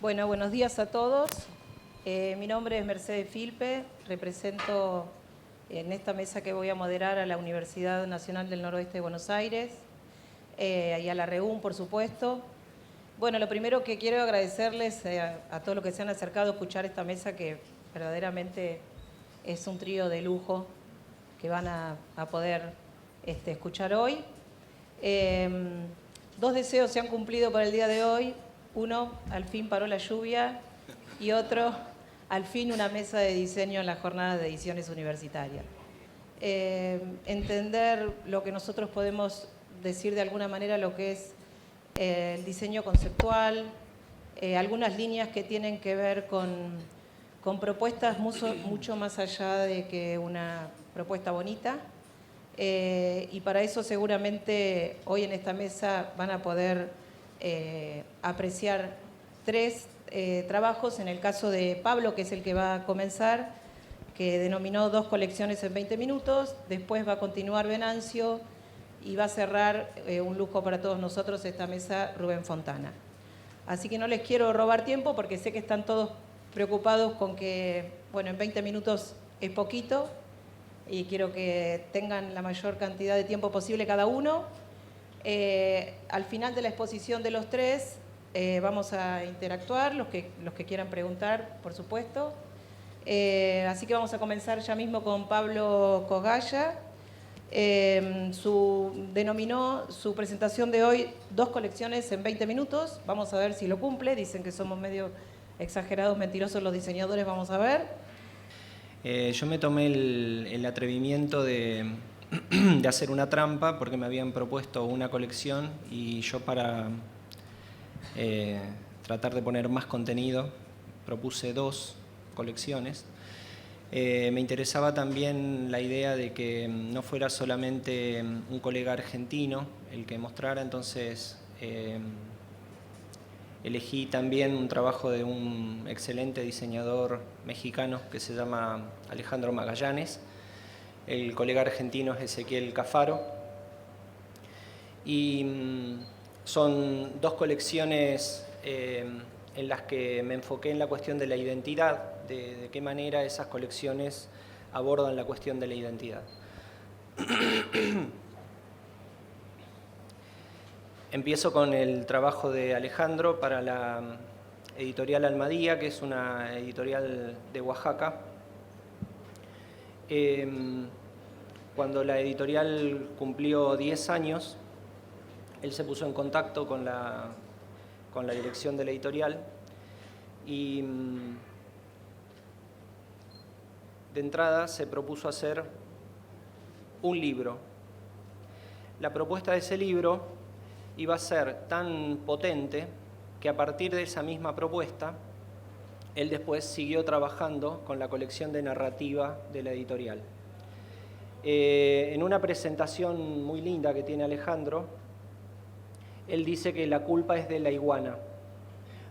Bueno, buenos días a todos. Mi nombre es Mercedes Filpe, represento en esta mesa que voy a moderar a la Universidad Nacional del Noroeste de Buenos Aires y a la REUN, por supuesto. Bueno, lo primero que quiero agradecerles a todos los que se han acercado a escuchar esta mesa, que verdaderamente es un trío de lujo que van a poder escuchar hoy. Dos deseos se han cumplido para el día de hoy. Uno, al fin paró la lluvia, y otro, al fin una mesa de diseño en las jornadas de ediciones universitarias. Entender lo que nosotros podemos decir de alguna manera, lo que es el diseño conceptual, algunas líneas que tienen que ver con propuestas mucho más allá de que una propuesta bonita. Y para eso seguramente hoy en esta mesa van a poder apreciar tres trabajos. En el caso de Pablo, que es el que va a comenzar, que denominó 2 colecciones en 20 minutos, después va a continuar Venancio y va a cerrar, un lujo para todos nosotros, esta mesa, Rubén Fontana. Así que no les quiero robar tiempo porque sé que están todos preocupados con que, bueno, en 20 minutos es poquito y quiero que tengan la mayor cantidad de tiempo posible cada uno. Al final de la exposición de los tres vamos a interactuar, los que quieran preguntar, por supuesto. Así que vamos a comenzar ya mismo con Pablo Cogaya. Denominó su presentación de hoy 2 colecciones en 20 minutos. Vamos a ver si lo cumple. Dicen que somos medio exagerados, mentirosos los diseñadores. Vamos a ver. Yo me tomé el atrevimiento de hacer una trampa porque me habían propuesto una colección y yo, para tratar de poner más contenido, propuse 2 colecciones. Me interesaba también la idea de que no fuera solamente un colega argentino el que mostrara, entonces elegí también un trabajo de un excelente diseñador mexicano que se llama Alejandro Magallanes. El colega argentino es Ezequiel Cafaro. Y son 2 colecciones en las que me enfoqué en la cuestión de la identidad, de qué manera esas colecciones abordan la cuestión de la identidad. Empiezo con el trabajo de Alejandro para la editorial Almadía, que es una editorial de Oaxaca. Cuando la editorial cumplió 10 años, él se puso en contacto con la dirección de la editorial y de entrada se propuso hacer un libro. La propuesta de ese libro iba a ser tan potente que a partir de esa misma propuesta, él después siguió trabajando con la colección de narrativa de la editorial. En una presentación muy linda que tiene Alejandro, él dice que la culpa es de la iguana,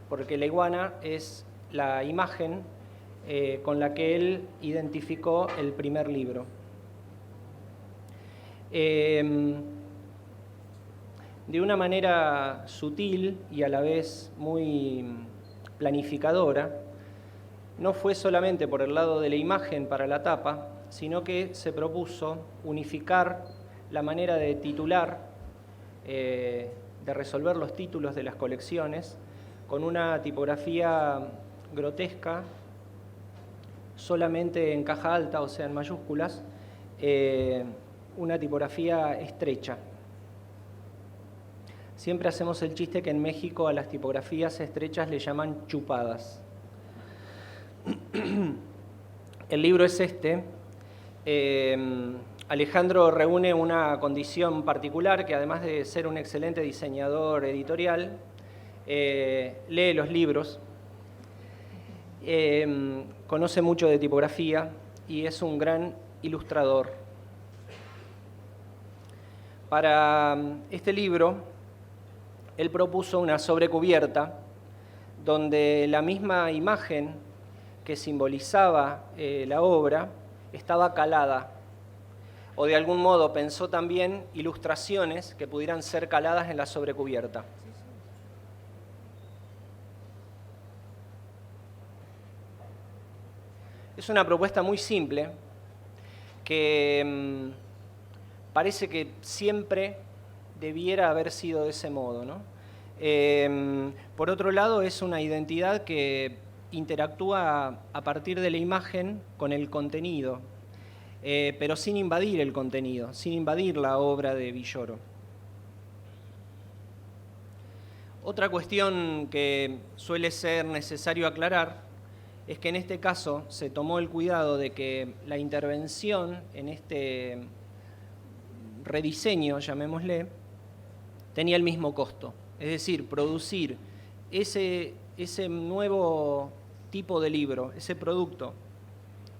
porque la iguana es la imagen con la que él identificó el primer libro. De una manera sutil y a la vez muy planificadora, no fue solamente por el lado de la imagen para la tapa, sino que se propuso unificar la manera de titular, de resolver los títulos de las colecciones, con una tipografía grotesca, solamente en caja alta, o sea, en mayúsculas, una tipografía estrecha. Siempre hacemos el chiste que en México a las tipografías estrechas le llaman chupadas. El libro es este. Alejandro reúne una condición particular, que además de ser un excelente diseñador editorial, lee los libros, conoce mucho de tipografía y es un gran ilustrador. Para este libro, él propuso una sobrecubierta donde la misma imagen que simbolizaba la obra estaba calada, o de algún modo pensó también ilustraciones que pudieran ser caladas en la sobrecubierta. Es una propuesta muy simple que parece que siempre debiera haber sido de ese modo, ¿no? Por otro lado, es una identidad que interactúa a partir de la imagen con el contenido, pero sin invadir el contenido, sin invadir la obra de Villoro. Otra cuestión que suele ser necesario aclarar es que en este caso se tomó el cuidado de que la intervención en este rediseño, llamémosle, tenía el mismo costo. Es decir, producir ese nuevo tipo de libro, ese producto,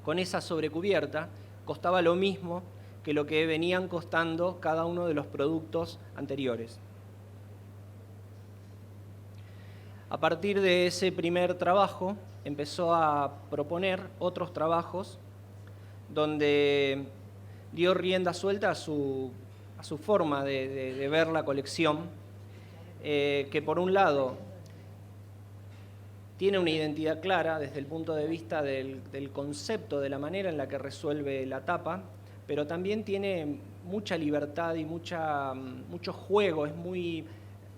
con esa sobrecubierta, costaba lo mismo que lo que venían costando cada uno de los productos anteriores. A partir de ese primer trabajo, empezó a proponer otros trabajos donde dio rienda suelta a su forma de ver la colección, que por un lado tiene una identidad clara desde el punto de vista del concepto, de la manera en la que resuelve la tapa, pero también tiene mucha libertad y mucho juego, es muy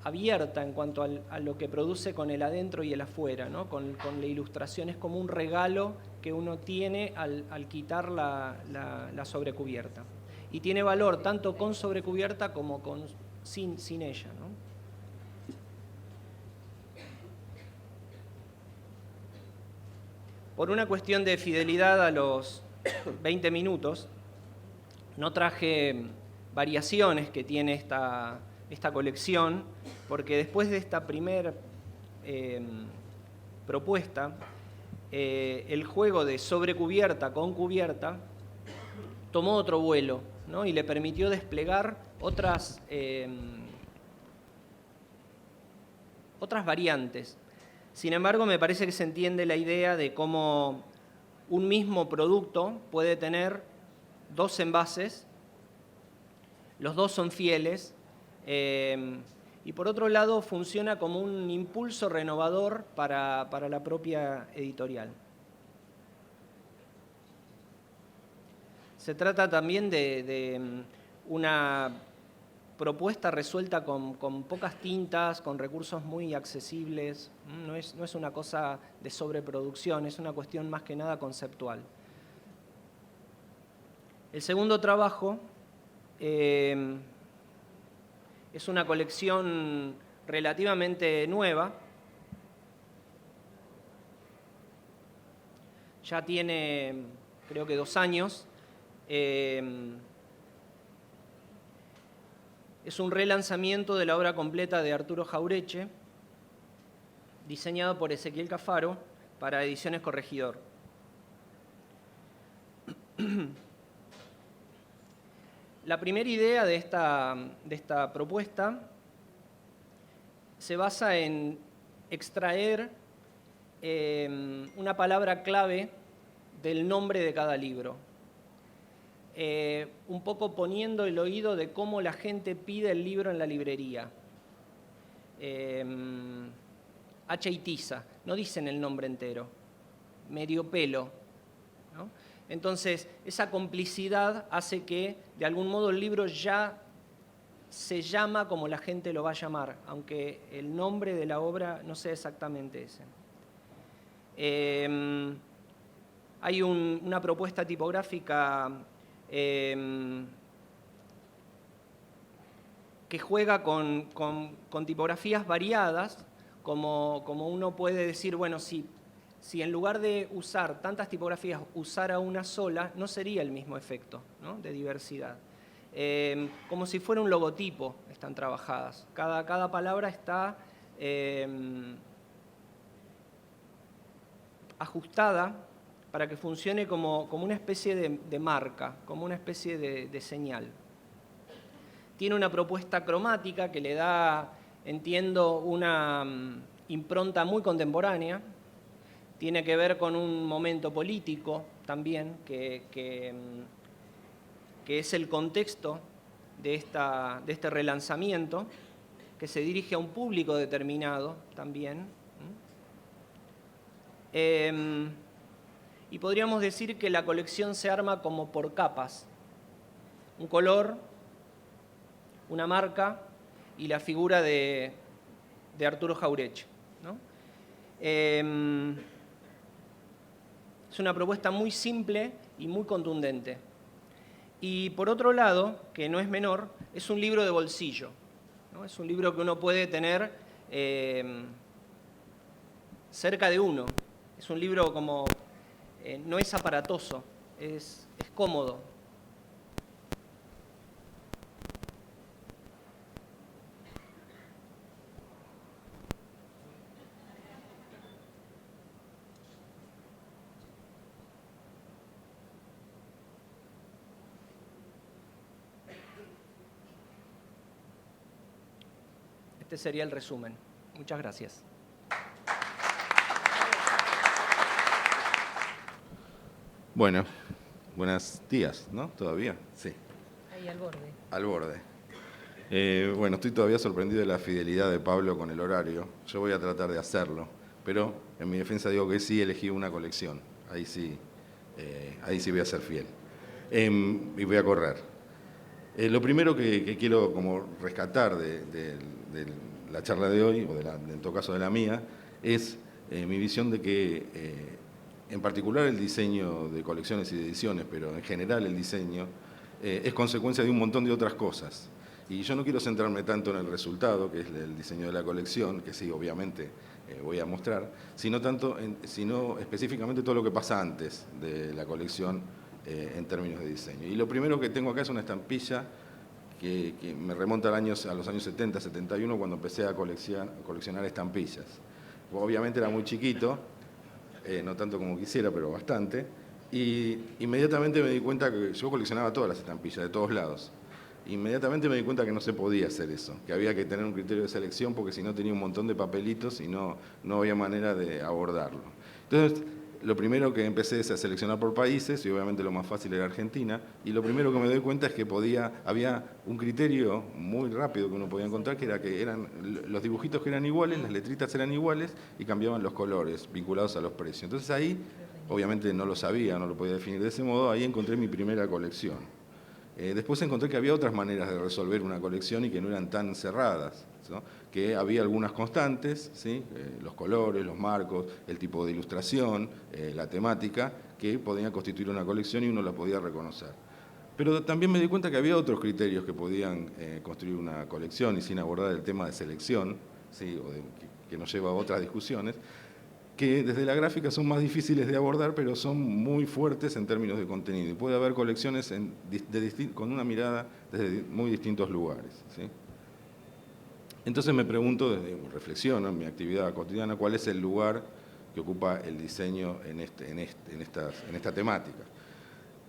abierta en cuanto a lo que produce con el adentro y el afuera, ¿no? Con la ilustración, es como un regalo que uno tiene al quitar la sobrecubierta. Y tiene valor tanto con sobrecubierta como sin ella, ¿no? Por una cuestión de fidelidad a los 20 minutos, no traje variaciones que tiene esta colección, porque después de esta primera propuesta, el juego de sobrecubierta con cubierta tomó otro vuelo, ¿no? Y le permitió desplegar otras variantes. Sin embargo, me parece que se entiende la idea de cómo un mismo producto puede tener dos envases, los dos son fieles, y por otro lado funciona como un impulso renovador para la propia editorial. Se trata también de una propuesta resuelta con pocas tintas, con recursos muy accesibles. No es una cosa de sobreproducción, es una cuestión más que nada conceptual. El segundo trabajo es una colección relativamente nueva. Ya tiene, creo que 2 años. Es un relanzamiento de la obra completa de Arturo Jaureche, diseñado por Ezequiel Cafaro para Ediciones Corregidor. La primera idea de esta propuesta se basa en extraer una palabra clave del nombre de cada libro. Un poco poniendo el oído de cómo la gente pide el libro en la librería. Hacha y tiza, no dicen el nombre entero, medio pelo, ¿no? Entonces, esa complicidad hace que, de algún modo, el libro ya se llama como la gente lo va a llamar, aunque el nombre de la obra no sea exactamente ese. Hay una propuesta tipográfica que juega con tipografías variadas, como uno puede decir, bueno, si en lugar de usar tantas tipografías usara una sola, no sería el mismo efecto, ¿no? De diversidad. Como si fuera un logotipo, están trabajadas. Cada palabra está ajustada para que funcione como una especie de marca, como una especie de señal. Tiene una propuesta cromática que le da, entiendo, una impronta muy contemporánea. Tiene que ver con un momento político también, que es el contexto de este relanzamiento, que se dirige a un público y podríamos decir que la colección se arma como por capas. Un color, una marca y la figura de Arturo Jauretche, ¿no? Es una propuesta muy simple y muy contundente. Y por otro lado, que no es menor, es un libro de bolsillo, ¿no? Es un libro que uno puede tener cerca de uno. Es un libro como, no es aparatoso, es cómodo. Este sería el resumen. Muchas gracias. Bueno, buenos días, ¿no? ¿Todavía? Sí. Ahí al borde. Al borde. Bueno, estoy todavía sorprendido de la fidelidad de Pablo con el horario. Yo voy a tratar de hacerlo, pero en mi defensa digo que sí elegí una colección. Ahí sí voy a ser fiel. Y voy a correr. Lo primero que quiero como rescatar de la charla de hoy, o en todo caso de la mía, es mi visión de que en particular el diseño de colecciones y de ediciones, pero en general el diseño, es consecuencia de un montón de otras cosas. Y yo no quiero centrarme tanto en el resultado, que es el diseño de la colección, que sí, obviamente voy a mostrar, sino específicamente todo lo que pasa antes de la colección en términos de diseño. Y lo primero que tengo acá es una estampilla que me remonta a los años 70, 71, cuando empecé a coleccionar estampillas. Obviamente era muy chiquito, no tanto como quisiera, pero bastante, y inmediatamente me di cuenta que yo coleccionaba todas las estampillas, de todos lados. Inmediatamente me di cuenta que no se podía hacer eso, que había que tener un criterio de selección porque si no tenía un montón de papelitos y no había manera de abordarlo. Entonces, lo primero que empecé es a seleccionar por países, y obviamente lo más fácil era Argentina, y lo primero que me doy cuenta es que había un criterio muy rápido que uno podía encontrar, que era que eran los dibujitos que eran iguales, las letritas eran iguales, y cambiaban los colores vinculados a los precios. Entonces ahí, obviamente no lo sabía, no lo podía definir de ese modo, ahí encontré mi primera colección. Después encontré que había otras maneras de resolver una colección y que no eran tan cerradas, ¿no? Que había algunas constantes, ¿sí? Los colores, los marcos, el tipo de ilustración, la temática, que podían constituir una colección y uno la podía reconocer. Pero también me di cuenta que había otros criterios que podían construir una colección y sin abordar el tema de selección, ¿sí? Que nos lleva a otras discusiones, que desde la gráfica son más difíciles de abordar, pero son muy fuertes en términos de contenido. Y puede haber colecciones con una mirada desde muy distintos lugares, ¿sí? Entonces me pregunto, reflexiono en mi actividad cotidiana, cuál es el lugar que ocupa el diseño en esta temática.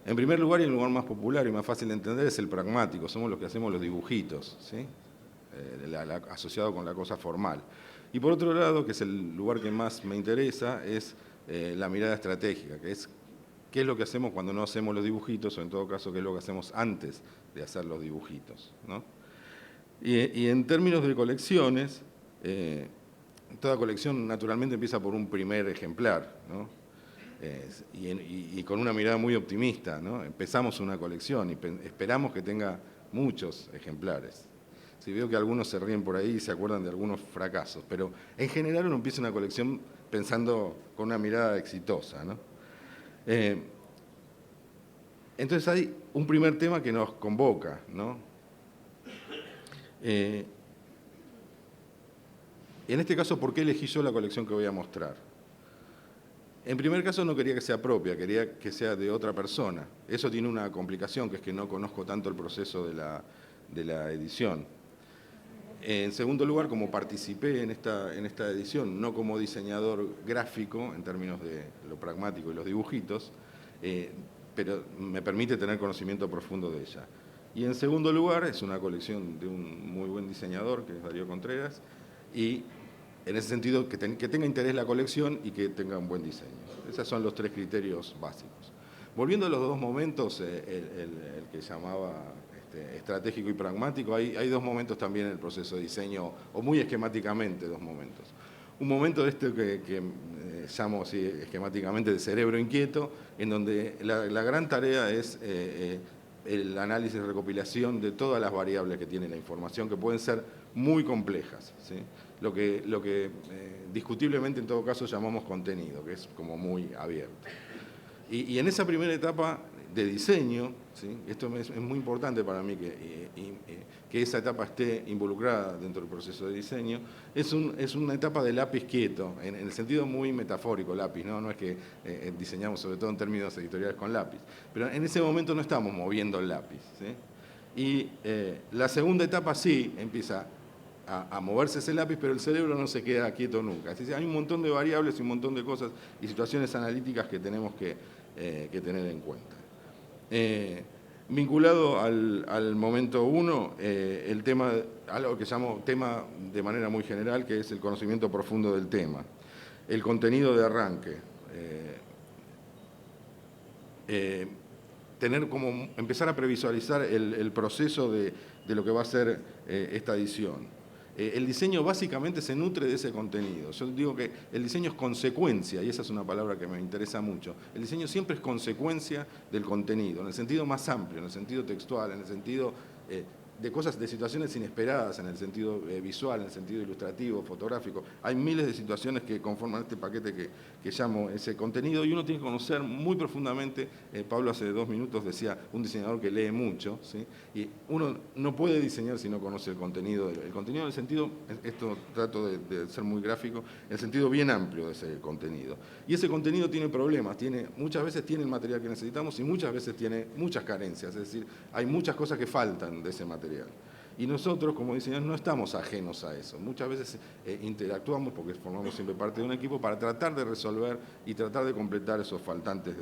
En primer lugar, y el lugar más popular y más fácil de entender, es el pragmático. Somos los que hacemos los dibujitos, ¿sí? Asociado con la cosa formal. Y por otro lado, que es el lugar que más me interesa, es la mirada estratégica, que es qué es lo que hacemos cuando no hacemos los dibujitos, o en todo caso, qué es lo que hacemos antes de hacer los dibujitos, ¿no? Y en términos de colecciones, toda colección naturalmente empieza por un primer ejemplar, ¿no? Y con una mirada muy optimista, ¿no? Empezamos una colección y esperamos que tenga muchos ejemplares. Si veo que algunos se ríen por ahí y se acuerdan de algunos fracasos, pero en general uno empieza una colección pensando con una mirada exitosa, ¿no? Entonces hay un primer tema que nos convoca, ¿no? En este caso, ¿por qué elegí yo la colección que voy a mostrar? En primer caso no quería que sea propia, quería que sea de otra persona. Eso tiene una complicación, que es que no conozco tanto el proceso de la edición. En segundo lugar, como participé en esta edición, no como diseñador gráfico, en términos de lo pragmático y los dibujitos, pero me permite tener conocimiento profundo de ella. Y en segundo lugar, es una colección de un muy buen diseñador, que es Darío Contreras, y en ese sentido que tenga interés la colección y que tenga un buen diseño. Esos son los tres criterios básicos. Volviendo a los dos momentos, el que llamaba estratégico y pragmático, hay dos momentos también en el proceso de diseño, o muy esquemáticamente dos momentos. un momento de esto que llamo así, esquemáticamente de cerebro inquieto, en donde la gran tarea es el análisis y recopilación de todas las variables que tiene la información, que pueden ser muy complejas, ¿sí? Lo que discutiblemente en todo caso llamamos contenido, que es como muy abierto. Y en esa primera etapa de diseño, ¿sí? Esto es muy importante para mí que esa etapa esté involucrada dentro del proceso de diseño, es una etapa de lápiz quieto, en el sentido muy metafórico lápiz, no es que diseñamos sobre todo en términos editoriales con lápiz, pero en ese momento no estamos moviendo el lápiz, ¿sí? Y la segunda etapa sí empieza a moverse ese lápiz, pero el cerebro no se queda quieto nunca. Es decir, hay un montón de variables y un montón de cosas y situaciones analíticas que tenemos que tener en cuenta. Vinculado al momento 1, el tema, algo que llamo tema de manera muy general, que es el conocimiento profundo del tema, el contenido de arranque, empezar a previsualizar el proceso de lo que va a ser esta edición. El diseño básicamente se nutre de ese contenido. Yo digo que el diseño es consecuencia, y esa es una palabra que me interesa mucho. El diseño siempre es consecuencia del contenido, en el sentido más amplio, en el sentido textual, en el sentido de cosas, de situaciones inesperadas, en el sentido visual, en el sentido ilustrativo, fotográfico. Hay miles de situaciones que conforman este paquete que llamo ese contenido, y uno tiene que conocer muy profundamente. Pablo hace 2 minutos decía, un diseñador que lee mucho, ¿sí? Y uno no puede diseñar si no conoce el contenido. El contenido en el sentido, esto trato de ser muy gráfico, en el sentido bien amplio de ese contenido. Y ese contenido tiene problemas, muchas veces tiene el material que necesitamos y muchas veces tiene muchas carencias, es decir, hay muchas cosas que faltan de ese material. Y nosotros, como diseñadores, no estamos ajenos a eso. Muchas veces interactuamos, porque formamos siempre parte de un equipo, para tratar de resolver y tratar de completar esos faltantes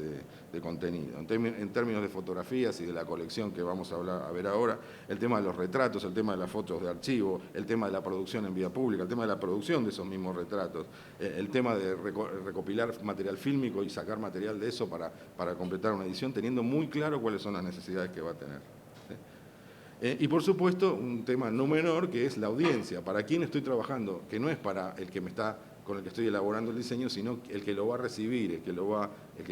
de contenido. En términos de fotografías y de la colección que vamos a ver ahora, el tema de los retratos, el tema de las fotos de archivo, el tema de la producción en vía pública, el tema de la producción de esos mismos retratos, el tema de recopilar material fílmico y sacar material de eso para completar una edición, teniendo muy claro cuáles son las necesidades que va a tener. Y por supuesto, un tema no menor, que es la audiencia. ¿Para quién estoy trabajando? Que no es para el que con el que estoy elaborando el diseño, sino el que lo va a recibir, el que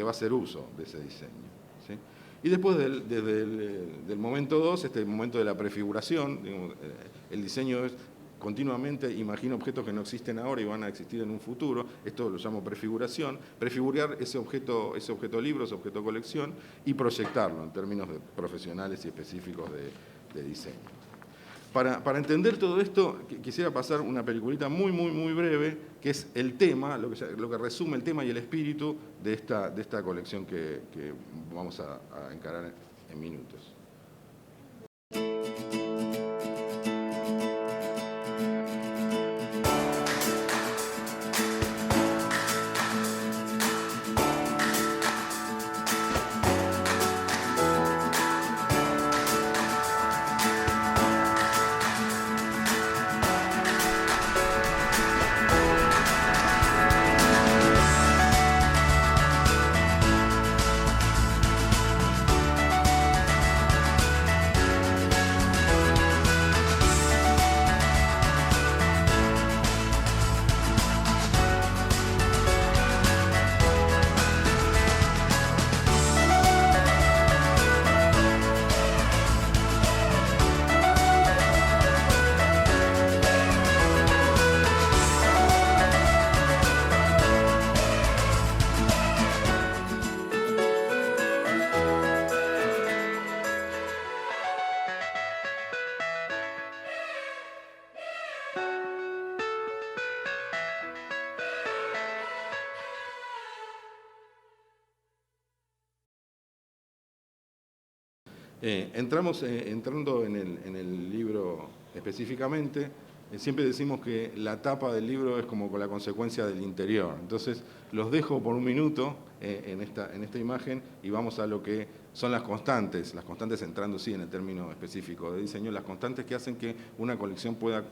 va a hacer uso de ese diseño, ¿sí? Y después del momento 2, este momento de la prefiguración, digamos, el diseño es continuamente imagina objetos que no existen ahora y van a existir en un futuro. Esto lo llamo prefiguración. Prefigurar ese objeto libro, ese objeto colección, y proyectarlo en términos profesionales y específicos de diseño. Para entender todo esto, quisiera pasar una peliculita muy breve, que es el tema, lo que resume el tema y el espíritu de esta colección que vamos a encarar en minutos. Entrando en el libro específicamente, siempre decimos que la tapa del libro es como con la consecuencia del interior. Entonces, los dejo por un minuto en esta imagen y vamos a lo que son las constantes entrando sí en el término específico de diseño, las constantes que hacen que una colección pueda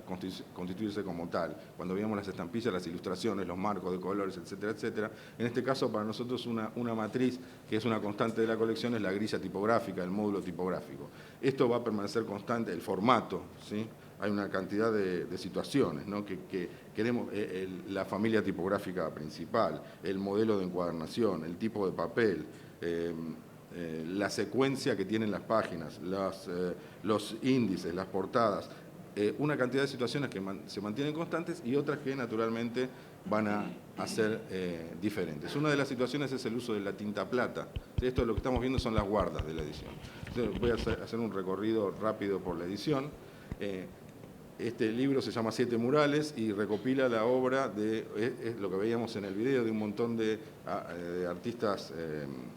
constituirse como tal. Cuando veamos las estampillas, las ilustraciones, los marcos de colores, etcétera, etcétera. En este caso, para nosotros una matriz que es una constante de la colección es la grilla tipográfica, el módulo tipográfico. Esto va a permanecer constante, el formato, ¿sí? hay una cantidad de situaciones, ¿no? que queremos, la familia tipográfica principal, el modelo de encuadernación, el tipo de papel, la secuencia que tienen las páginas, los índices, las portadas, una cantidad de situaciones que se mantienen constantes y otras que naturalmente van a ser diferentes. Una de las situaciones es el uso de la tinta plata. Esto lo que estamos viendo son las guardas de la edición. Entonces, voy a hacer un recorrido rápido por la edición. Este libro se llama 7 murales y recopila la obra de, es lo que veíamos en el video, de un montón de artistas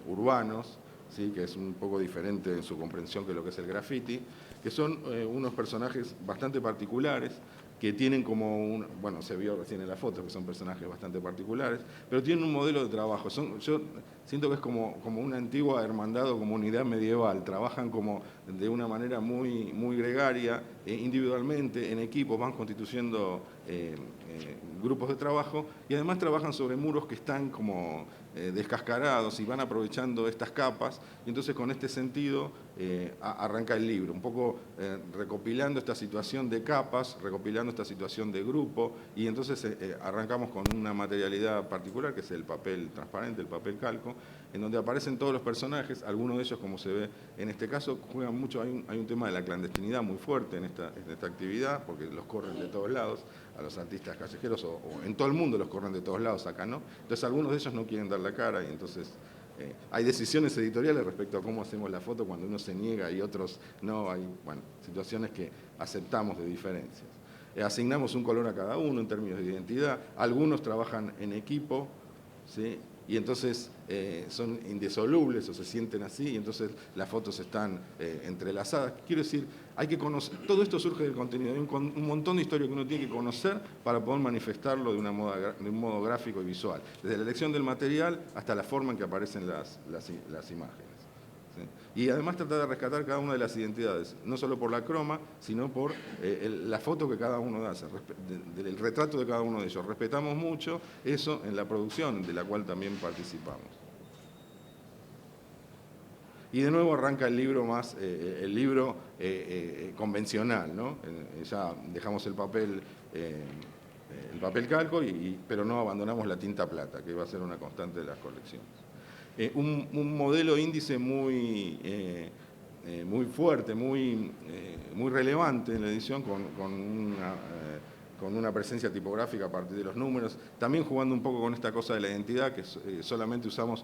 urbanos, ¿sí? Que es un poco diferente en su comprensión que lo que es el graffiti, que son unos personajes bastante particulares, que tienen como bueno, se vio recién en la foto, que son personajes bastante particulares, pero tienen un modelo de trabajo. Yo siento que es como una antigua hermandad o comunidad medieval, trabajan como de una manera muy gregaria, individualmente, en equipos, van constituyendo grupos de trabajo y además trabajan sobre muros que están como descascarados y van aprovechando estas capas, y entonces con este sentido arranca el libro, un poco recopilando esta situación de capas, recopilando esta situación de grupo, y entonces arrancamos con una materialidad particular que es el papel transparente, el papel calco, en donde aparecen todos los personajes, algunos de ellos, como se ve en este caso, juegan mucho, hay un tema de la clandestinidad muy fuerte en esta actividad, porque los corren de todos lados a los artistas callejeros, o en todo el mundo los corren de todos lados, acá no. Entonces algunos de ellos no quieren dar la cara y entonces hay decisiones editoriales respecto a cómo hacemos la foto cuando uno se niega y otros no. Hay, bueno, situaciones que aceptamos de diferencias. Asignamos un color a cada uno en términos de identidad. Algunos trabajan en equipo, ¿sí? Y entonces son indisolubles o se sienten así, y entonces las fotos están entrelazadas. Quiero decir, hay que conocer, todo esto surge del contenido, hay un montón de historia que uno tiene que conocer para poder manifestarlo de un modo gráfico y visual, desde la elección del material hasta la forma en que aparecen las imágenes. ¿Sí? Y además tratar de rescatar cada una de las identidades, no solo por la croma, sino por la foto que cada uno hace, el retrato de cada uno de ellos. Respetamos mucho eso en la producción, de la cual también participamos. Y de nuevo arranca el libro más, el libro convencional, ¿no? Ya dejamos el papel calco, pero no abandonamos la tinta plata, que va a ser una constante de las colecciones. Un modelo índice muy fuerte, muy relevante en la edición, con una presencia tipográfica a partir de los números, también jugando un poco con esta cosa de la identidad, que solamente usamos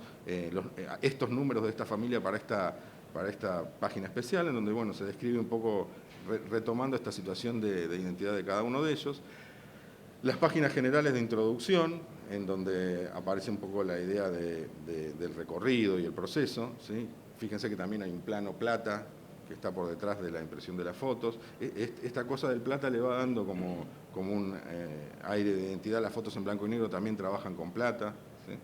estos números de esta familia para esta página especial, en donde bueno, se describe un poco, retomando esta situación de identidad de cada uno de ellos. Las páginas generales de introducción, en donde aparece un poco la idea del recorrido y el proceso, ¿sí? Fíjense que también hay un plano plata que está por detrás de la impresión de las fotos. Esta cosa del plata le va dando como un aire de identidad. Las fotos en blanco y negro también trabajan con plata, ¿sí?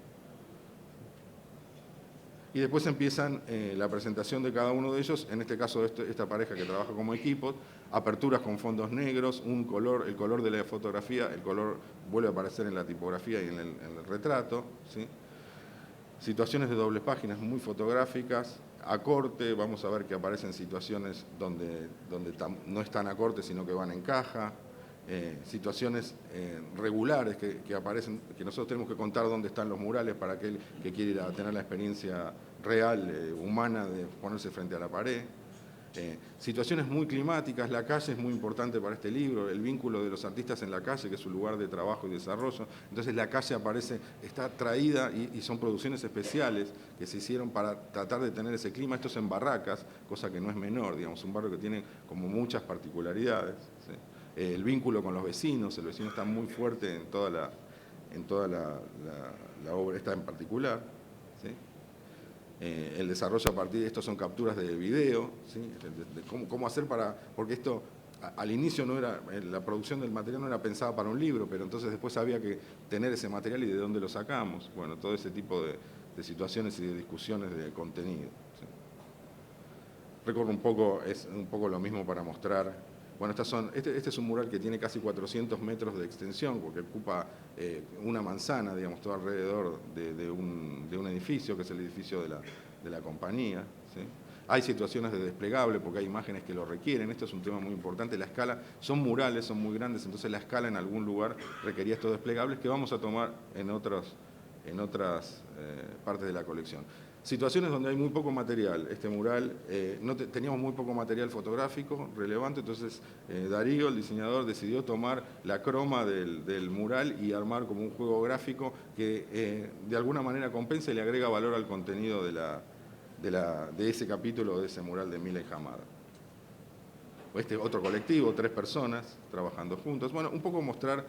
Y después empiezan la presentación de cada uno de ellos, en este caso esta pareja que trabaja como equipo, aperturas con fondos negros, el color de la fotografía, el color vuelve a aparecer en la tipografía y en el retrato, ¿sí? Situaciones de dobles páginas muy fotográficas, a corte, vamos a ver que aparecen situaciones donde no están a corte sino que van en caja, situaciones regulares que aparecen, que nosotros tenemos que contar dónde están los murales para aquel que quiere ir a tener la experiencia real, humana, de ponerse frente a la pared. Situaciones muy climáticas, la calle es muy importante para este libro, el vínculo de los artistas en la calle, que es su lugar de trabajo y desarrollo. Entonces la calle aparece, está traída y son producciones especiales que se hicieron para tratar de tener ese clima. Esto es en Barracas, cosa que no es menor, digamos, un barrio que tiene como muchas particularidades, ¿sí? El vínculo con los vecinos, el vecino está muy fuerte en toda la obra esta en particular, ¿sí? El desarrollo a partir de esto son capturas de video, ¿sí? De cómo hacer porque esto al inicio no era, la producción del material no era pensada para un libro, pero entonces después había que tener ese material y de dónde lo sacamos. Bueno, todo ese tipo de situaciones y de discusiones de contenido, ¿sí? Recorro un poco, es un poco lo mismo para mostrar. Bueno, este es un mural que tiene casi 400 metros de extensión, porque ocupa una manzana, digamos, todo alrededor de un edificio, que es el edificio de la compañía, ¿sí? Hay situaciones de desplegable porque hay imágenes que lo requieren. Esto es un tema muy importante. La escala, son murales, son muy grandes, entonces la escala en algún lugar requería estos desplegables que vamos a tomar en otras partes de la colección. Situaciones donde hay muy poco material. Este mural, teníamos muy poco material fotográfico relevante, entonces Darío, el diseñador, decidió tomar la croma del mural y armar como un juego gráfico que de alguna manera compensa y le agrega valor al contenido de ese capítulo, de ese mural de Mila y Hamada. Este otro colectivo, 3 personas trabajando juntos. Bueno, un poco mostrar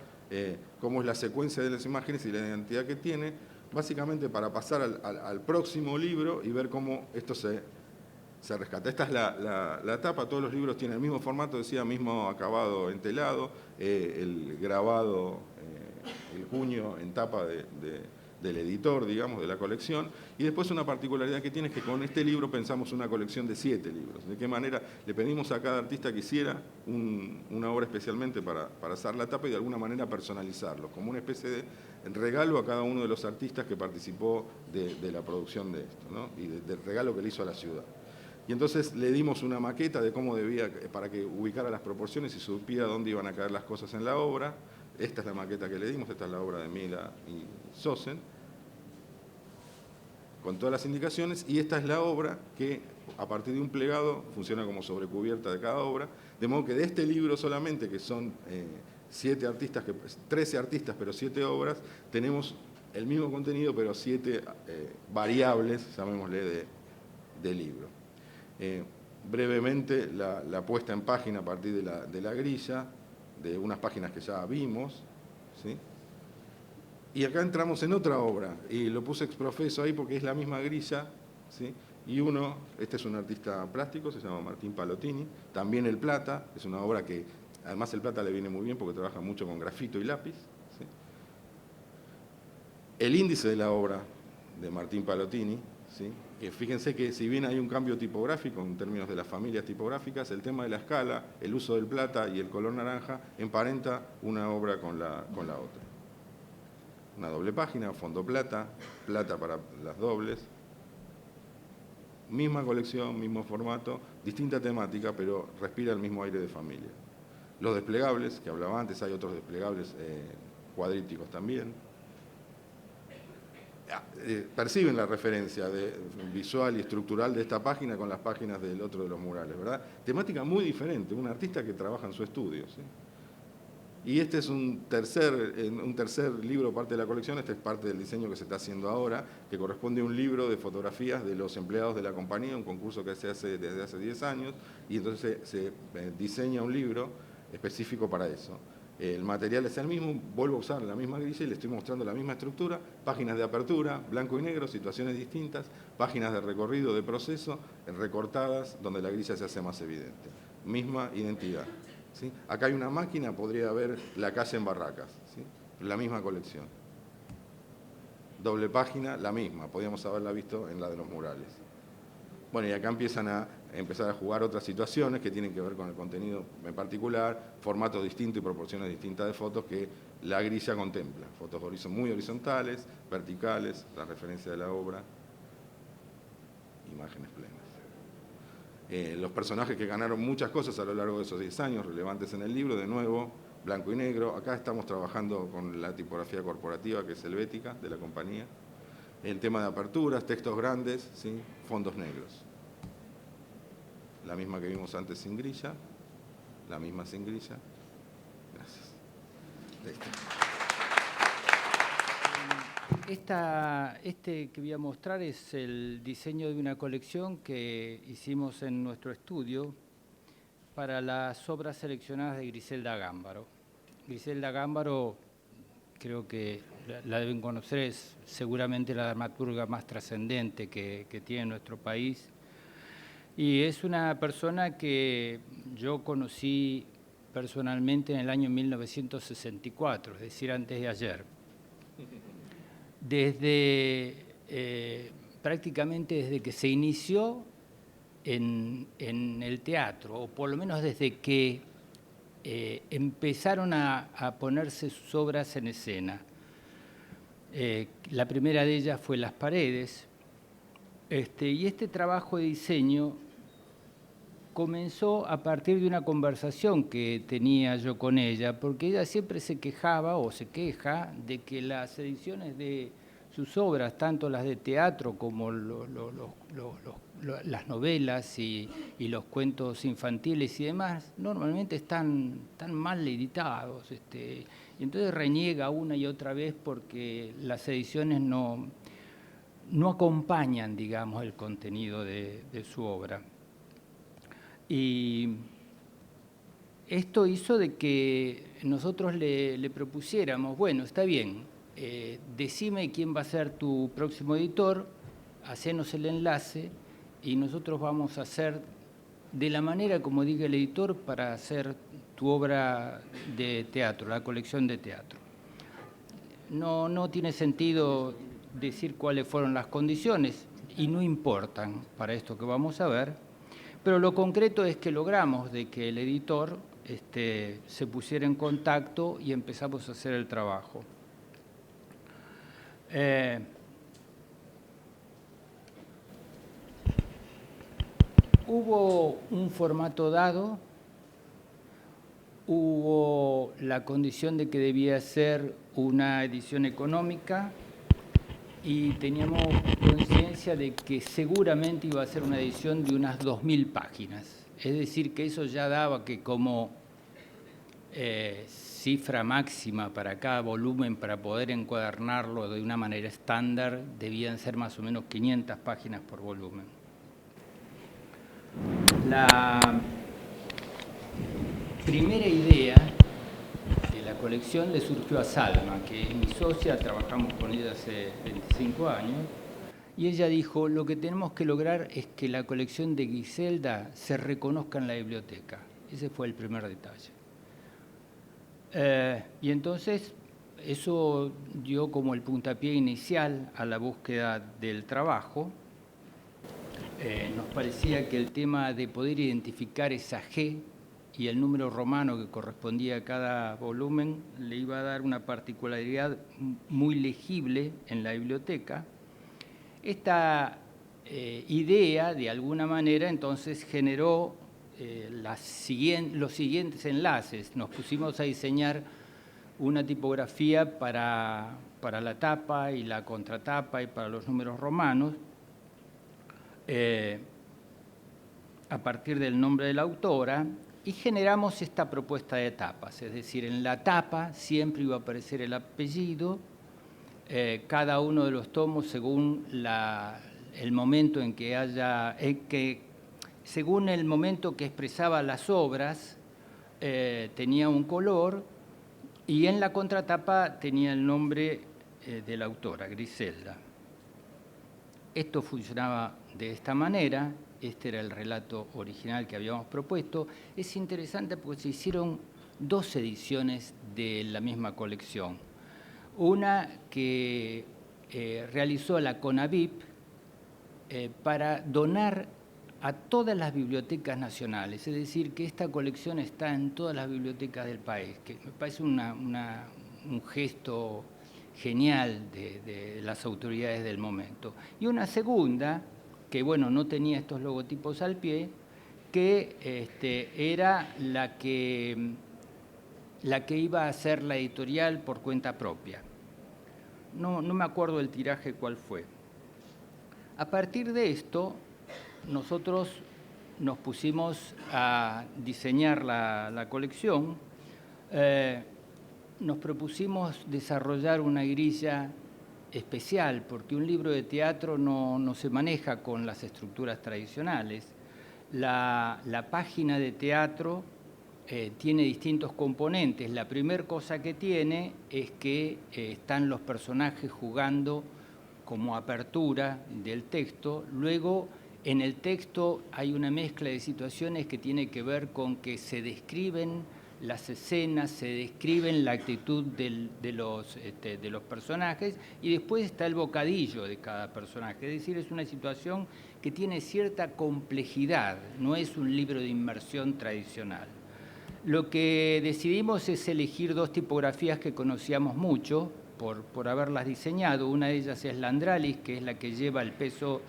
cómo es la secuencia de las imágenes y la identidad que tiene, básicamente para pasar al próximo libro y ver cómo esto se rescata. Esta es la tapa, todos los libros tienen el mismo formato, decía, mismo acabado entelado, el grabado, el puño en tapa del editor, digamos, de la colección, y después una particularidad que tiene es que con este libro pensamos una colección de 7 libros. ¿De qué manera? Le pedimos a cada artista que hiciera una obra especialmente para hacer la tapa y de alguna manera personalizarlo, como una especie de regalo a cada uno de los artistas que participó de la producción de esto, ¿no? Y del regalo que le hizo a la ciudad. Y entonces le dimos una maqueta de cómo debía, para que ubicara las proporciones y supiera dónde iban a caer las cosas en la obra. Esta es la maqueta que le dimos, esta es la obra de Mila y Sosen, con todas las indicaciones, y esta es la obra que, a partir de un plegado, funciona como sobrecubierta de cada obra, de modo que de este libro solamente, que son 13 artistas, pero 7 obras, tenemos el mismo contenido, pero 7 variables, llamémosle, de libro. Brevemente, la puesta en página a partir de la grilla, de unas páginas que ya vimos, ¿sí? Y acá entramos en otra obra, y lo puse exprofeso ahí porque es la misma grilla, ¿sí? Y este es un artista plástico, se llama Martín Palotini, también El Plata, es una obra que, además El Plata le viene muy bien porque trabaja mucho con grafito y lápiz, ¿sí? El índice de la obra de Martín Palotini, ¿sí? Que fíjense que si bien hay un cambio tipográfico en términos de las familias tipográficas, el tema de la escala, el uso del plata y el color naranja emparenta una obra con la otra. Una doble página, fondo plata, plata para las dobles. Misma colección, mismo formato, distinta temática, pero respira el mismo aire de familia. Los desplegables, que hablaba antes, hay otros desplegables cuadríticos también. Perciben la referencia visual y estructural de esta página con las páginas del otro de los murales, ¿verdad? Temática muy diferente, un artista que trabaja en su estudio, ¿sí? Y este es un tercer libro, parte de la colección, este es parte del diseño que se está haciendo ahora, que corresponde a un libro de fotografías de los empleados de la compañía, un concurso que se hace desde hace 10 años, y entonces se diseña un libro específico para eso. El material es el mismo, vuelvo a usar la misma grilla y le estoy mostrando la misma estructura, páginas de apertura, blanco y negro, situaciones distintas, páginas de recorrido, de proceso, recortadas, donde la grilla se hace más evidente. Misma identidad. ¿Sí? Acá hay una máquina, podría haber la calle en Barracas, ¿sí? La misma colección. Doble página, la misma, podríamos haberla visto en la de los murales. Bueno, y acá empiezan a jugar otras situaciones que tienen que ver con el contenido en particular, formatos distintos y proporciones distintas de fotos que la grilla contempla. Fotos muy horizontales, verticales, la referencia de la obra, imágenes plenas. Los personajes que ganaron muchas cosas a lo largo de esos 10 años, relevantes en el libro, de nuevo, blanco y negro. Acá estamos trabajando con la tipografía corporativa, que es helvética, de la compañía. El tema de aperturas, textos grandes, ¿sí? Fondos negros. La misma que vimos antes sin grilla, la misma sin grilla. Gracias. Listo. Este que voy a mostrar es el diseño de una colección que hicimos en nuestro estudio para las obras seleccionadas de Griselda Gámbaro. Griselda Gámbaro, creo que la deben conocer, es seguramente la dramaturga más trascendente que tiene nuestro país. Y es una persona que yo conocí personalmente en el año 1964, es decir, antes de ayer. Prácticamente desde que se inició en el teatro, o por lo menos desde que empezaron a ponerse sus obras en escena. La primera de ellas fue Las Paredes, y este trabajo de diseño comenzó a partir de una conversación que tenía yo con ella, porque ella siempre se quejaba o se queja de que las ediciones de sus obras, tanto las de teatro como las novelas y los cuentos infantiles y demás, normalmente están mal editados. Y entonces reniega una y otra vez porque las ediciones no acompañan, digamos, el contenido de su obra. Y esto hizo de que nosotros le propusiéramos, bueno, está bien, decime quién va a ser tu próximo editor, hacenos el enlace y nosotros vamos a hacer de la manera como diga el editor para hacer tu obra de teatro, la colección de teatro. No tiene sentido decir cuáles fueron las condiciones y no importan para esto que vamos a ver, pero lo concreto es que logramos de que el editor se pusiera en contacto y empezamos a hacer el trabajo. Hubo un formato dado, hubo la condición de que debía ser una edición económica y teníamos conciencia de que seguramente iba a ser una edición de unas 2.000 páginas. Es decir, que eso ya daba que como cifra máxima para cada volumen, para poder encuadernarlo de una manera estándar, debían ser más o menos 500 páginas por volumen. La primera idea de la colección le surgió a Salma, que es mi socia, trabajamos con ella hace 25 años, y ella dijo, lo que tenemos que lograr es que la colección de Griselda se reconozca en la biblioteca. Ese fue el primer detalle. Y entonces eso dio como el puntapié inicial a la búsqueda del trabajo. Nos parecía que el tema de poder identificar esa G y el número romano que correspondía a cada volumen le iba a dar una particularidad muy legible en la biblioteca. Esta idea, de alguna manera, entonces generó los siguientes enlaces. Nos pusimos a diseñar una tipografía para la tapa y la contratapa y para los números romanos, a partir del nombre de la autora, y generamos esta propuesta de tapas. Es decir, en la tapa siempre iba a aparecer el apellido, cada uno de los tomos según el momento en que haya, según el momento que expresaba las obras, tenía un color, y en la contratapa tenía el nombre de la autora, Griselda. Esto funcionaba de esta manera, este era el relato original que habíamos propuesto. Es interesante porque se hicieron 2 ediciones de la misma colección. Una que realizó la CONAVIP para donar a todas las bibliotecas nacionales, es decir, que esta colección está en todas las bibliotecas del país, que me parece un gesto genial de las autoridades del momento. Y una segunda, que bueno, no tenía estos logotipos al pie, que era la que iba a hacer la editorial por cuenta propia. No me acuerdo el tiraje cuál fue. A partir de esto, nosotros nos pusimos a diseñar la colección. Nos propusimos desarrollar una grilla especial, porque un libro de teatro no se maneja con las estructuras tradicionales. La página de teatro tiene distintos componentes. La primera cosa que tiene es que están los personajes jugando como apertura del texto. Luego, en el texto hay una mezcla de situaciones que tiene que ver con que se describen las escenas, se describen la actitud de los personajes, y después está el bocadillo de cada personaje. Es decir, es una situación que tiene cierta complejidad, no es un libro de inmersión tradicional. Lo que decidimos es elegir 2 tipografías que conocíamos mucho por haberlas diseñado. Una de ellas es la Andralis, que es la que lleva el peso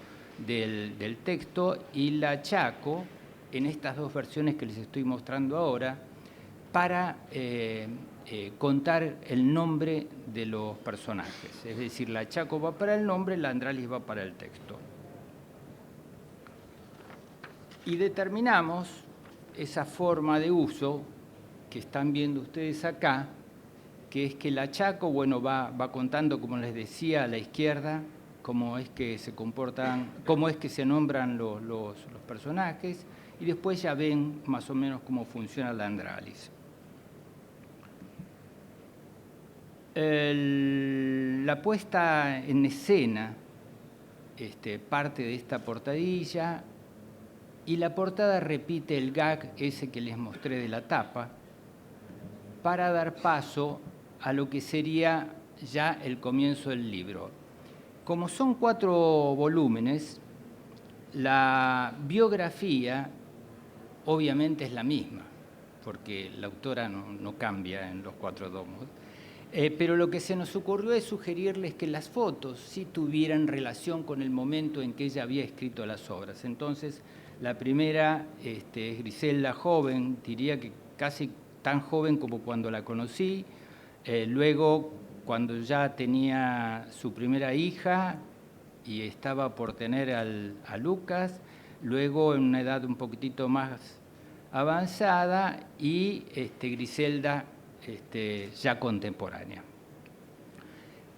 del texto, y la Chaco en estas dos versiones que les estoy mostrando ahora para contar el nombre de los personajes. Es decir, la Chaco va para el nombre, la Andralis va para el texto. Y determinamos esa forma de uso que están viendo ustedes acá, que es que la Chaco, bueno, va contando, como les decía, a la izquierda, cómo es que se comportan, cómo es que se nombran los personajes, y después ya ven más o menos cómo funciona la Andralis. La puesta en escena parte de esta portadilla, y la portada repite el gag ese que les mostré de la tapa para dar paso a lo que sería ya el comienzo del libro. Como son 4 volúmenes, la biografía obviamente es la misma, porque la autora no cambia en los 4 tomos. Pero lo que se nos ocurrió es sugerirles que las fotos sí tuvieran relación con el momento en que ella había escrito las obras. Entonces, la primera es Griselda joven, diría que casi tan joven como cuando la conocí. Luego, cuando ya tenía su primera hija y estaba por tener a Lucas. Luego, en una edad un poquitito más avanzada, y Griselda ya contemporánea.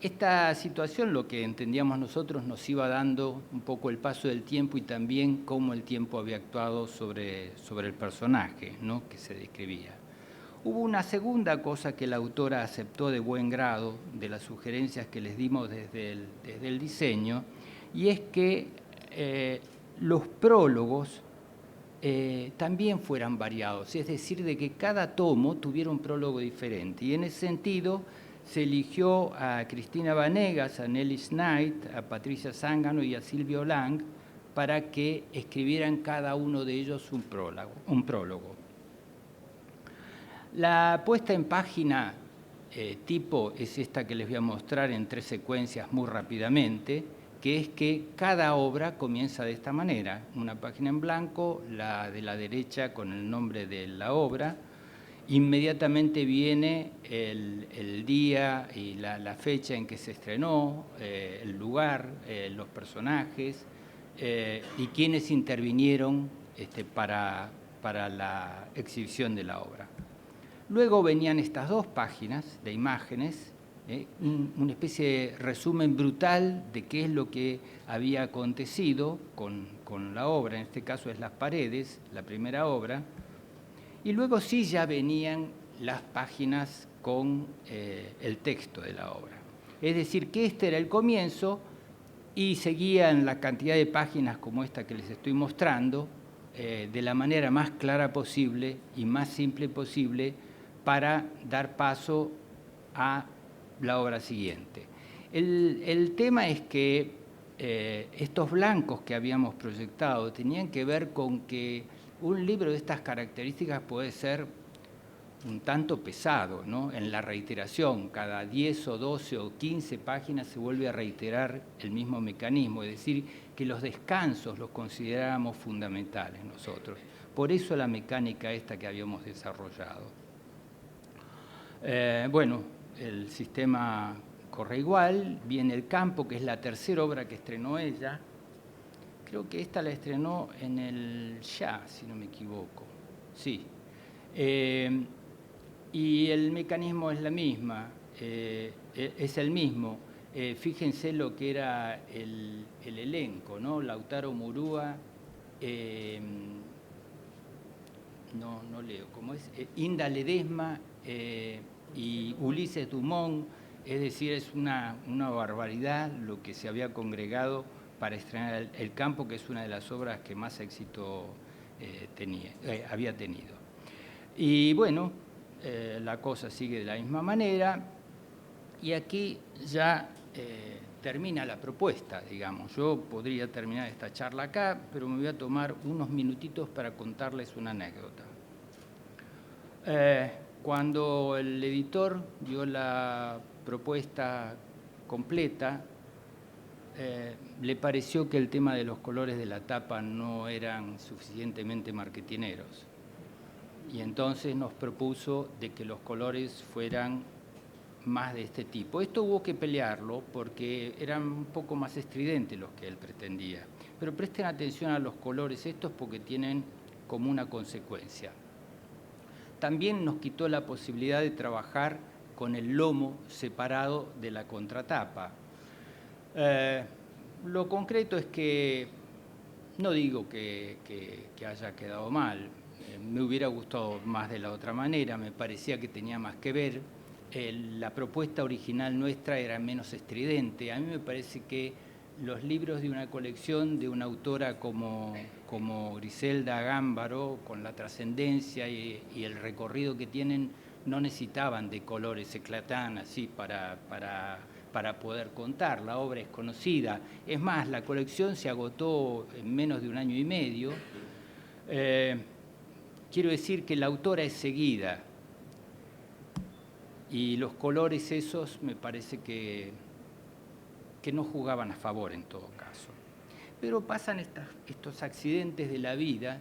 Esta situación, lo que entendíamos nosotros, nos iba dando un poco el paso del tiempo y también cómo el tiempo había actuado sobre el personaje, ¿no?, que se describía. Hubo una segunda cosa que la autora aceptó de buen grado de las sugerencias que les dimos desde el diseño, y es que los prólogos también fueran variados, es decir, de que cada tomo tuviera un prólogo diferente. Y en ese sentido se eligió a Cristina Vanegas, a Nelly Knight, a Patricia Zángano y a Silvio Lang para que escribieran cada uno de ellos un prólogo. La puesta en página tipo es esta que les voy a mostrar en 3 secuencias muy rápidamente, que es que cada obra comienza de esta manera: una página en blanco, la de la derecha con el nombre de la obra, inmediatamente viene el día y la fecha en que se estrenó, el lugar, los personajes y quienes intervinieron para la exhibición de la obra. Luego venían estas 2 páginas de imágenes, una especie de resumen brutal de qué es lo que había acontecido con la obra, en este caso es Las paredes, la primera obra, y luego sí ya venían las páginas con el texto de la obra. Es decir, que este era el comienzo y seguían la cantidad de páginas como esta que les estoy mostrando, de la manera más clara posible y más simple posible para dar paso a la obra siguiente. El tema es que estos blancos que habíamos proyectado tenían que ver con que un libro de estas características puede ser un tanto pesado, ¿no?, en la reiteración. Cada 10 o 12 o 15 páginas se vuelve a reiterar el mismo mecanismo, es decir, que los descansos los considerábamos fundamentales nosotros. Por eso la mecánica esta que habíamos desarrollado. Bueno, el sistema corre igual, viene El campo, que es la tercera obra que estrenó ella. Creo que esta la estrenó en el Ya, si no me equivoco. Sí. Y el mecanismo es la misma, es el mismo. Fíjense lo que era el elenco, ¿no? Lautaro Murúa, no leo, ¿cómo es? Inda Ledesma y Ulises Dumont. Es decir, es una barbaridad lo que se había congregado para estrenar El campo, que es una de las obras que más éxito había tenido. Y bueno, la cosa sigue de la misma manera, y aquí ya termina la propuesta, digamos. Yo podría terminar esta charla acá, pero me voy a tomar unos minutitos para contarles una anécdota. Cuando el editor dio la propuesta completa, le pareció que el tema de los colores de la tapa no eran suficientemente marketineros. Y entonces nos propuso de que los colores fueran más de este tipo. Esto hubo que pelearlo porque eran un poco más estridentes los que él pretendía. Pero presten atención a los colores estos porque tienen como una consecuencia. También nos quitó la posibilidad de trabajar con el lomo separado de la contratapa. Lo concreto es que no digo que haya quedado mal, me hubiera gustado más de la otra manera, me parecía que tenía más que ver. La propuesta original nuestra era menos estridente. A mí me parece que los libros de una colección de una autora como Griselda Agámbaro, con la trascendencia y el recorrido que tienen, no necesitaban de colores eclatantes así para poder contar. La obra es conocida. Es más, la colección se agotó en menos de un año y medio. Quiero decir que la autora es seguida. Y los colores esos me parece que no jugaban a favor en todo caso. Pero pasan estos accidentes de la vida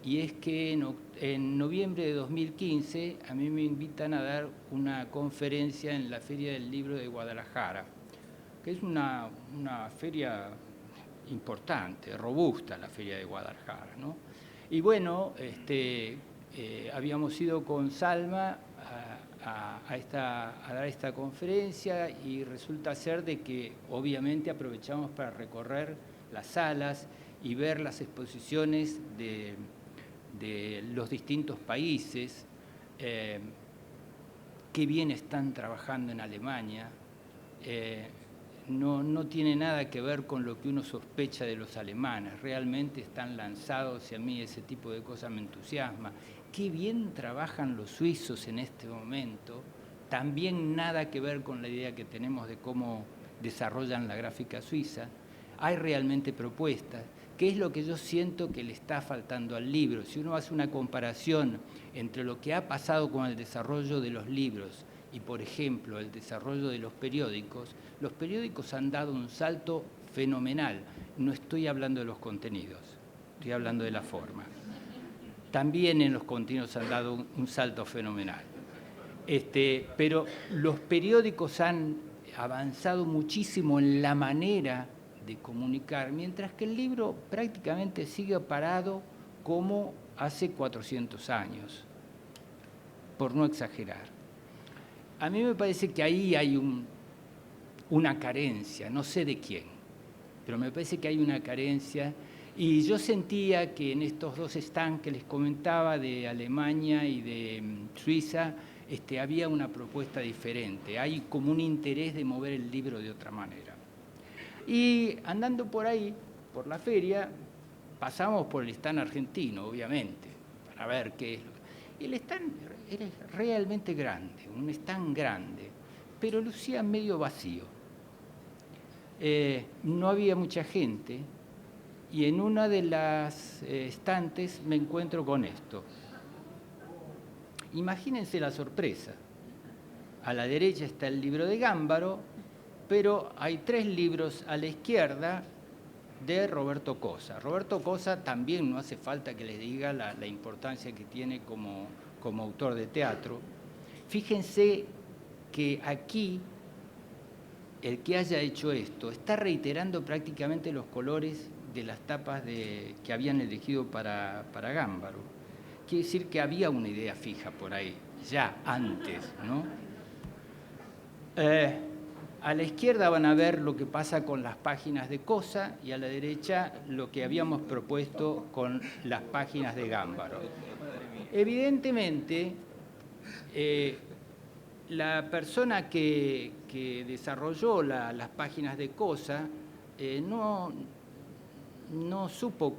y es que en noviembre de 2015 a mí me invitan a dar una conferencia en la Feria del Libro de Guadalajara, que es una feria importante, robusta la Feria de Guadalajara, ¿no? Y bueno, habíamos ido con Salma a dar esta conferencia y resulta ser de que obviamente aprovechamos para recorrer las salas y ver las exposiciones de los distintos países, qué bien están trabajando en Alemania. No tiene nada que ver con lo que uno sospecha de los alemanes, realmente están lanzados y a mí ese tipo de cosas me entusiasma. Qué bien trabajan los suizos en este momento, también nada que ver con la idea que tenemos de cómo desarrollan la gráfica suiza. Hay realmente propuestas, que es lo que yo siento que le está faltando al libro. Si uno hace una comparación entre lo que ha pasado con el desarrollo de los libros y, por ejemplo, el desarrollo de los periódicos han dado un salto fenomenal. No estoy hablando de los contenidos, estoy hablando de la forma. También en los contenidos han dado un salto fenomenal. Pero los periódicos han avanzado muchísimo en la manera de comunicar, mientras que el libro prácticamente sigue parado como hace 400 años, por no exagerar. A mí me parece que ahí hay una carencia, no sé de quién, pero me parece que hay una carencia. Y yo sentía que en estos dos stands que les comentaba, de Alemania y de Suiza, había una propuesta diferente. Hay como un interés de mover el libro de otra manera. Y andando por ahí, por la feria, pasamos por el stand argentino, obviamente, para ver qué es. Y el stand era realmente grande, un stand grande, pero lucía medio vacío. No había mucha gente. Y en una de las estantes me encuentro con esto. Imagínense la sorpresa. A la derecha está el libro de Gámbaro, pero hay 3 libros a la izquierda de Roberto Cosa. Roberto Cosa también no hace falta que les diga la importancia que tiene como autor de teatro. Fíjense que aquí el que haya hecho esto está reiterando prácticamente los colores de las tapas que habían elegido para Gámbaro. Quiere decir que había una idea fija por ahí, ya antes, ¿no? A la izquierda van a ver lo que pasa con las páginas de Cosa y a la derecha lo que habíamos propuesto con las páginas de Gámbaro. Evidentemente, la persona que desarrolló las páginas de Cosa no supo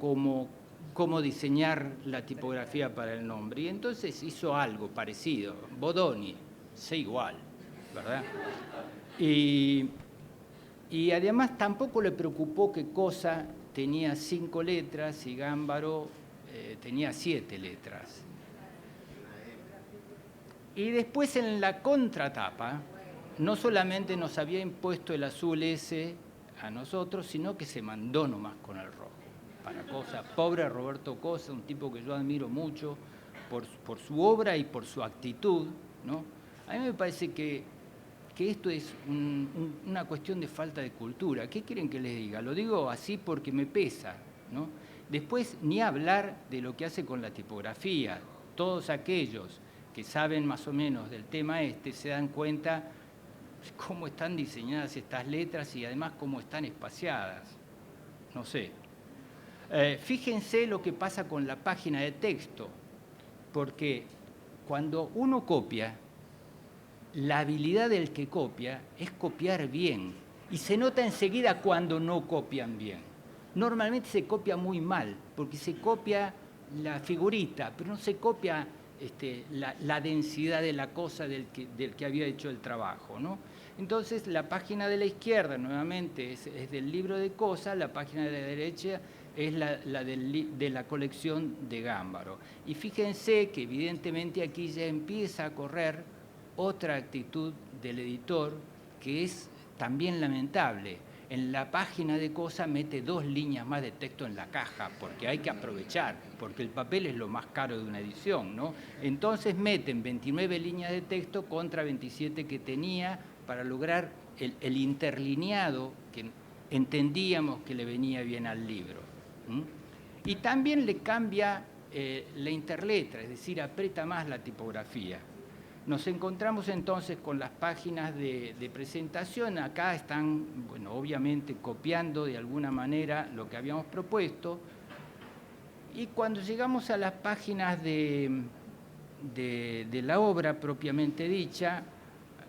cómo diseñar la tipografía para el nombre y entonces hizo algo parecido. Bodoni, sé igual, ¿verdad? Y además tampoco le preocupó que Cosa tenía 5 letras y Gámbaro tenía 7 letras. Y después en la contratapa, no solamente nos había impuesto el azul S a nosotros, sino que se mandó nomás con el rojo. Para Cosa, pobre Roberto Cosa, un tipo que yo admiro mucho por su obra y por su actitud, ¿no? A mí me parece que esto es una cuestión de falta de cultura. ¿Qué quieren que les diga? Lo digo así porque me pesa, ¿no? Después, ni hablar de lo que hace con la tipografía. Todos aquellos que saben más o menos del tema se dan cuenta cómo están diseñadas estas letras y además cómo están espaciadas. No sé. Fíjense lo que pasa con la página de texto, porque cuando uno copia, la habilidad del que copia es copiar bien. Y se nota enseguida cuando no copian bien. Normalmente se copia muy mal, porque se copia la figurita, pero no se copia la densidad de la cosa del que había hecho el trabajo, ¿no? Entonces, la página de la izquierda, nuevamente, es del libro de Cosa, la página de la derecha es de la colección de Gámbaro. Y fíjense que evidentemente aquí ya empieza a correr otra actitud del editor que es también lamentable. En la página de Cosa mete 2 líneas más de texto en la caja, porque hay que aprovechar, porque el papel es lo más caro de una edición, ¿no? Entonces meten 29 líneas de texto contra 27 que tenía para lograr el interlineado que entendíamos que le venía bien al libro. Y también le cambia la interletra, es decir, aprieta más la tipografía. Nos encontramos entonces con las páginas de presentación. Acá están, bueno, obviamente copiando de alguna manera lo que habíamos propuesto. Y cuando llegamos a las páginas de la obra propiamente dicha,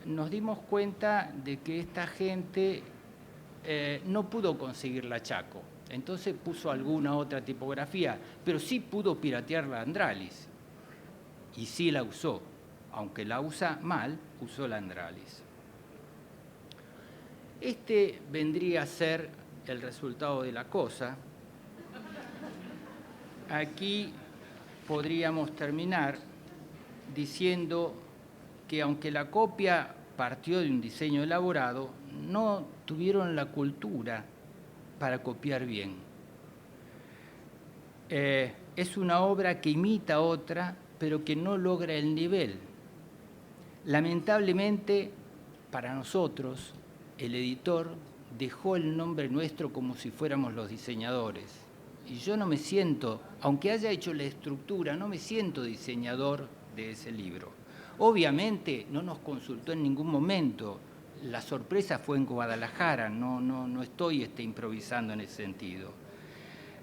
nos dimos cuenta de que esta gente no pudo conseguir la Chaco. Entonces puso alguna otra tipografía, pero sí pudo piratear la Andralis. Y sí la usó. Aunque la usa mal, usó la Andralis. Este vendría a ser el resultado de la cosa. Aquí podríamos terminar diciendo que aunque la copia partió de un diseño elaborado, no tuvieron la cultura para copiar bien. Es una obra que imita otra, pero que no logra el nivel. Lamentablemente, para nosotros, el editor dejó el nombre nuestro como si fuéramos los diseñadores. Y yo no me siento, aunque haya hecho la estructura, no me siento diseñador de ese libro. Obviamente no nos consultó en ningún momento. La sorpresa fue en Guadalajara, no estoy improvisando en ese sentido.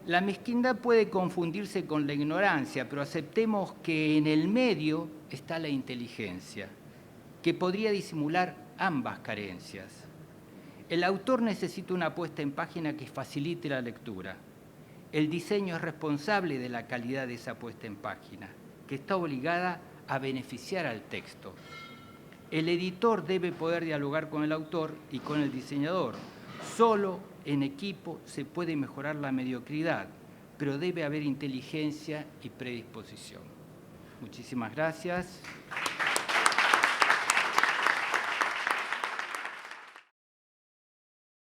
La mezquindad puede confundirse con la ignorancia, pero aceptemos que en el medio está la inteligencia, que podría disimular ambas carencias. El autor necesita una puesta en página que facilite la lectura. El diseño es responsable de la calidad de esa puesta en página, que está obligada a beneficiar al texto. El editor debe poder dialogar con el autor y con el diseñador. Solo en equipo se puede mejorar la mediocridad, pero debe haber inteligencia y predisposición. Muchísimas gracias.